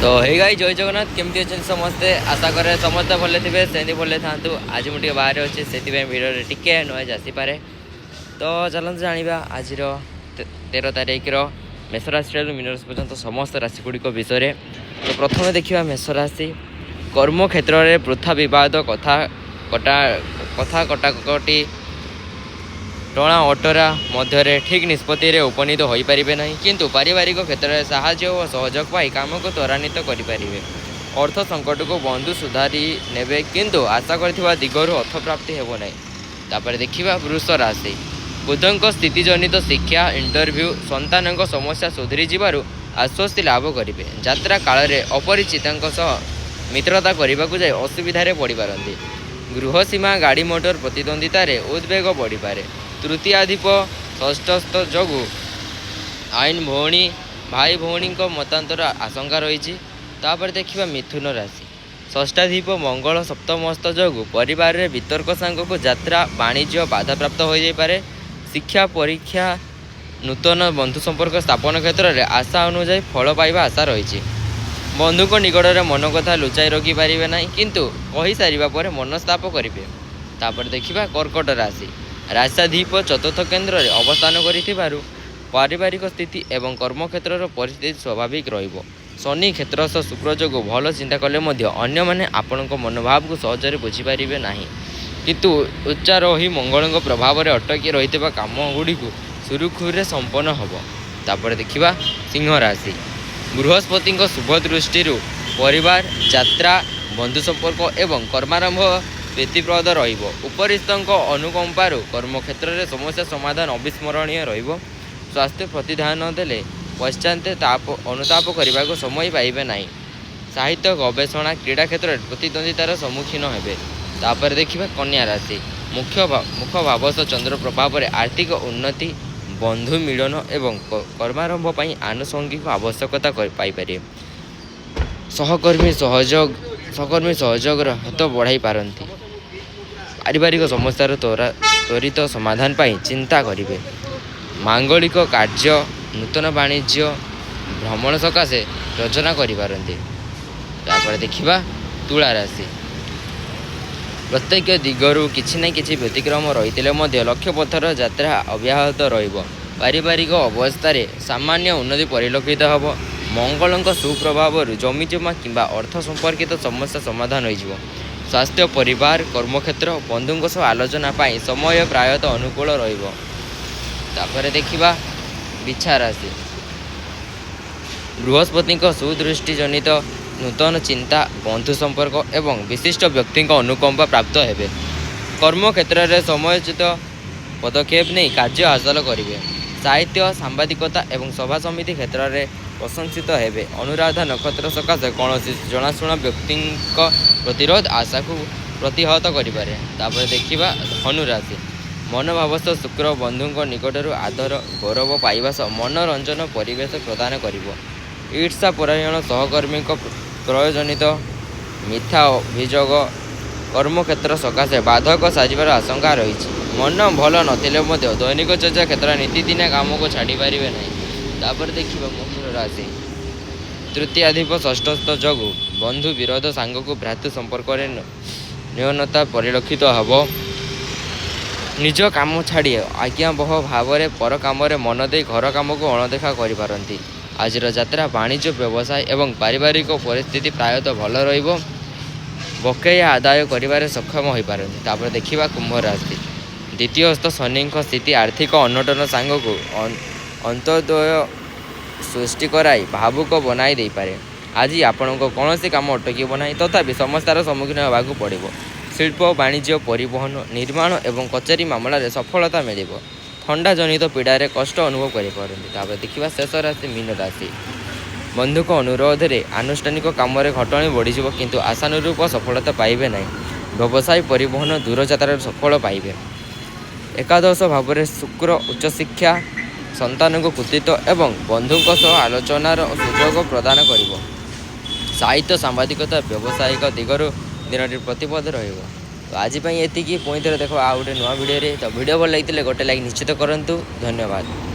तो हे गाई जय जगन्नाथ केमती अच्छे समस्ते आशा करे समस्ते भले थे से भले था आज मुझे बाहर अच्छे से भिडियो टिके नॉइज आसीपे। तो चलते जाना आज 13 तारिख मेष राशि मीन राशि पर्यंत समस्त राशिगुड़िक विषय। तो प्रथम देखा मेष राशि कर्म क्षेत्र में वृथा बद कथा कटाकटी टणा अटरा मध्य ठीक निष्पत्ति उपनीत हो पारे ना, किंतु पारिवारिक क्षेत्र में साहाय्य और सहयोग पाई काम को त्वरान्वित करें। अर्थ संकट को बंधु सुधारी ने किंतु आशा कर दिगरु अर्थ प्राप्ति हो ना। तापर देखा वृष राशि बुधों स्थितिजनित शिक्षा इंटरव्यू संतान समस्या सुधरी जीवार आश्वस्ति लाभ करेंगे। यात्रा काल में अपरिचितों मित्रता करने को जाए असुविधा पड़ पारती। गृह सीमा गाड़ी मोटर प्रतिद्वंदितार उद्वेग बढ़ी पारे। तृतीयाधिप षष्ठस्थ जगु आईन भौणी भाई भौणी मतांतर आशंका रही। तापर देखा मिथुन राशि षष्ठाधिप मंगल सप्तमस्थ जगु परिवार में वितर्क सांग को यात्रा वाणिज्य बाधा प्राप्त हो जाए। शिक्षा परीक्षा नूतन बंधु संपर्क स्थापन क्षेत्र में आशा अनुजाई फल पाइबा आशा रही। बंधु निकट में मन कथा लुचाई रखी पारे ना, किंतु कही सारा पर मनस्ताप करेंगे। तापर देखा कर्कट राशि राष्ट्राधिप चतुर्थ केन्द्र में अवस्थान कर पारिवारिक स्थिति एवं कर्म क्षेत्र परिस्थिति स्वाभाविक रहिबो। शनि क्षेत्र शुक्र जो भल चिंता कले अन्य माने आपण मनोभाव को सहजरे बुझीपारे ना, किंतु उच्चार ही मंगल प्रभाव में अटकी रही काम गुड़ी सुरुखुरे संपन्न हम। तापर देखा सिंह राशि बृहस्पति शुभ दृष्टि परिवार यात्रा बंधु संपर्क एवं कर्मारंभ प्रीतिप्रद उपरिस्थ अनुकंपार कर्म क्षेत्र में समस्या समाधान अविस्मरणीय रहिबो। स्वास्थ्य प्रति ध्यान देले पश्चात अनुताप करने को समय पाइबे नहीं। साहित्य गवेषणा क्रीड़ा क्षेत्र में प्रतिद्वंदितार सम्मुखीन हेबे। तापर देखा कन्या राशि मुख्य भावस चंद्र प्रभाव में आर्थिक उन्नति बंधु मिलन एवं कर्मारंभ पर आनुषंगिक आवश्यकता पाइपर। सहकर्मी सहयोग हित बढ़ाई पारती। पारिवारिक समस्यार त्वरित समाधान पर चिंता करेंगे। मांगलिक कार्य नूतन वाणिज्य भ्रमण सकाशे योजना करें। देखा तुला राशि प्रत्येक दिगरु किछि न किछि व्यतिक्रम रही लक्ष्य पथर यात्रा अव्याहत रहिबो। पारिवारिक अवस्था सामान्य उन्नति परिलक्षित होब। मंगल सुप्रभाव जमीजमा किंबा अर्थ संपर्कित समस्या समाधान हो। स्वास्थ्य परिवार कर्मक्षेत्र बंधुओं सह आलोचना पाई समय प्रायतः अनुकूल रहिबो। तापर देखा बिछा राशि बृहस्पति सुदृष्टि जनित नूतन चिंता बंधु संपर्क एवं विशिष्ट व्यक्ति अनुकंपा प्राप्त हेबे। कर्म क्षेत्र में समयोचित पदक्षेप नहीं कार्य हासिल करेंगे। साहित्य सांबादिकता एवं सभा समिति क्षेत्र में प्रशंसित हेबे। अनुराधा नक्षत्र सकाशे कौन जनाशुना व्यक्ति प्रतिरोध आशा को प्रतिहत करें। तापर देखा धनुराशि मनोभावस्थ शुक्र बंधु निकटर आदर गौरव पाइबा सह मनोरंजन परिवेश प्रदान करिबो। ईर्षा परायण सहकर्मी क्रयजनित मिथ्या अभियोग कर्मक्षेत्र सकाशे बाधक साजिबार आशंका रही। मन भल नथिले दैनिक चर्चा क्षेत्र नीतिदिनिया काम को छाड़ी पारे ना। तापर देखा मकर राशि तृतीयाधिप षष्ठस्थ जगु बंधु विरोध सांग को भ्रातृ संपर्क न्यूनता परिलक्षित हम। निज काम छाड़ी आज्ञाबह भाव में पर काम मन दे घर काम को अणदेखा करपारती। आज यात्रा वाणिज्य व्यवसाय एवं पारिवारिक परिस्थिति प्रायतः भल रहिबो। बकेया आदाय करिबारे सक्षम हो पारती। तापर देखा कुंभ राशि द्वितीयस्थ शनि स्थिति आर्थिक अनटन सांग को अंतर्दय सृष्टि कराई भावुक बनाई दे पारे। आज आपण को कौन काम अटकी बनाई तथापि समस्यार सम्मुखीन होगा पड़ो। शिल्प वाणिज्य परिवहन निर्माण एवं कचेरी मामलें सफलता मिल। ठंडा जनित पीड़ार कष्ट अनुभव करें। देखा शेष राशि मीन राशि बंधुक अनुरोध में आनुष्ठानिक कम घटणी बढ़ी किंतु आशानुरूप सफलता पाइबे ना। व्यवसाय परिवहन दूरयात्रार सफल पाइबे। एकादश भाव में शुक्र उच्चशिक्षा संतान को कृतित्व एवं बंधुओं सह आलोचनार सुजोग प्रदान करिबो। साहित्य सांबादिकता व्यावसायिक दिगरु दिन प्रतिपद रहिबो। तो आज ये पुणी थे देखो आ गोटे नुआ भिडियो। तो भिडियो भल लगी गोटे लाइक निश्चित करूँ। धन्यवाद।